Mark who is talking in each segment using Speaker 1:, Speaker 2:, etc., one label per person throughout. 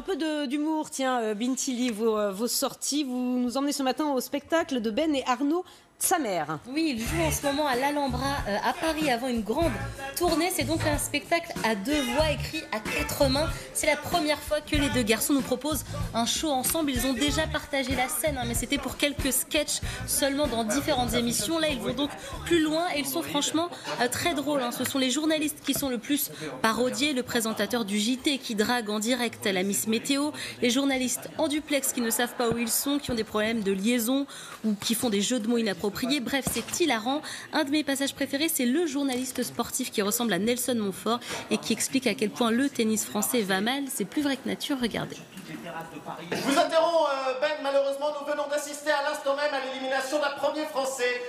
Speaker 1: un peu d'humour, tiens, Bintili, vos sorties. Vous nous emmenez ce matin au spectacle de Ben et Arnaud Tsamer.
Speaker 2: Oui, il joue en ce moment à l'Alhambra à Paris avant une grande tournée. C'est donc un spectacle à deux voix écrit à quatre mains. C'est la première fois que les deux garçons nous proposent un show ensemble. Ils ont déjà partagé la scène, mais c'était pour quelques sketchs seulement dans différentes émissions. Là, ils vont donc plus loin et ils sont franchement très drôles. Ce sont les journalistes qui sont le plus parodiés. Le présentateur du JT qui drague en direct la Miss Météo. Les journalistes en duplex qui ne savent pas où ils sont, qui ont des problèmes de liaison ou qui font des jeux de mots inappropriés. Bref, c'est hilarant. Un de mes passages préférés, c'est le journaliste sportif qui ressemble à Nelson Montfort et qui explique à quel point le tennis français va mal. C'est plus vrai que nature, regardez.
Speaker 3: Je vous interromps, Ben. Malheureusement, nous venons d'assister à l'instant même à l'élimination d'un premier Français.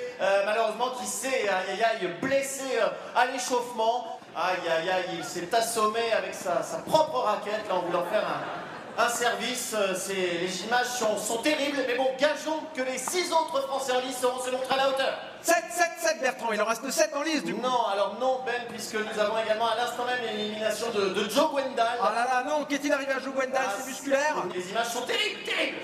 Speaker 3: Malheureusement, qui s'est blessé à l'échauffement. Il s'est assommé avec sa propre raquette là, en voulant faire un service. Les images sont terribles, mais bon, gageons que les 6 autres Français en lice sauront se montrer à la hauteur.
Speaker 4: 7 Bertrand, il en reste 7 en lice du coup.
Speaker 3: Non, alors non Ben, puisque nous avons également à l'instant même l'élimination de Joe Gwendal.
Speaker 4: Oh là là, non, qu'est-il arrivé à Joe Gwendal? C'est musculaire?
Speaker 3: Les images sont terribles.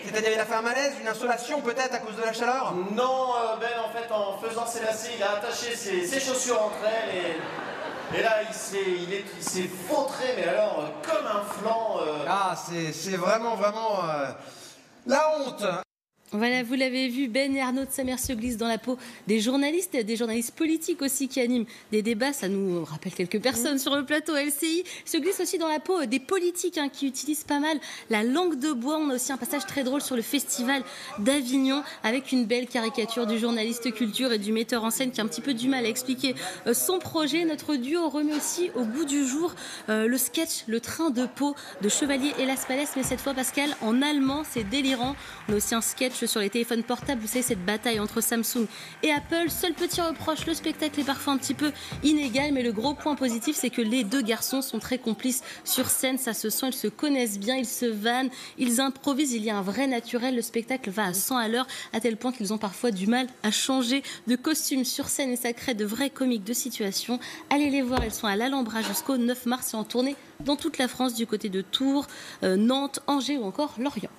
Speaker 4: C'est-à-dire il a fait un malaise, une insolation peut-être à cause de la chaleur?
Speaker 3: Non, Ben, en fait, en faisant ses lacets, il a attaché ses chaussures entre elles et là, il s'est vautré, mais alors, comme un flanc.
Speaker 4: Ah, c'est vraiment la honte.
Speaker 2: Voilà, vous l'avez vu, Ben et Arnaud Tsamer se glissent dans la peau des journalistes politiques aussi qui animent des débats. Ça nous rappelle quelques personnes sur le plateau LCI. Se glissent aussi dans la peau des politiques qui utilisent pas mal la langue de bois. On a aussi un passage très drôle sur le festival d'Avignon avec une belle caricature du journaliste culture et du metteur en scène qui a un petit peu du mal à expliquer son projet. Notre duo remet aussi au goût du jour le sketch Le Train de Pau de Chevalier et Las Palais, mais cette fois, Pascal, en allemand, c'est délirant. On a aussi un sketch sur les téléphones portables, vous savez, cette bataille entre Samsung et Apple. Seul petit reproche, le spectacle est parfois un petit peu inégal, mais le gros point positif, c'est que les deux garçons sont très complices sur scène, ça se sent, ils se connaissent bien, ils se vannent, ils improvisent, il y a un vrai naturel, le spectacle va à 100 à l'heure, à tel point qu'ils ont parfois du mal à changer de costume sur scène et ça crée de vrais comiques de situation. Allez les voir, elles sont à l'Alhambra jusqu'au 9 mars et en tournée dans toute la France, du côté de Tours, Nantes, Angers ou encore Lorient.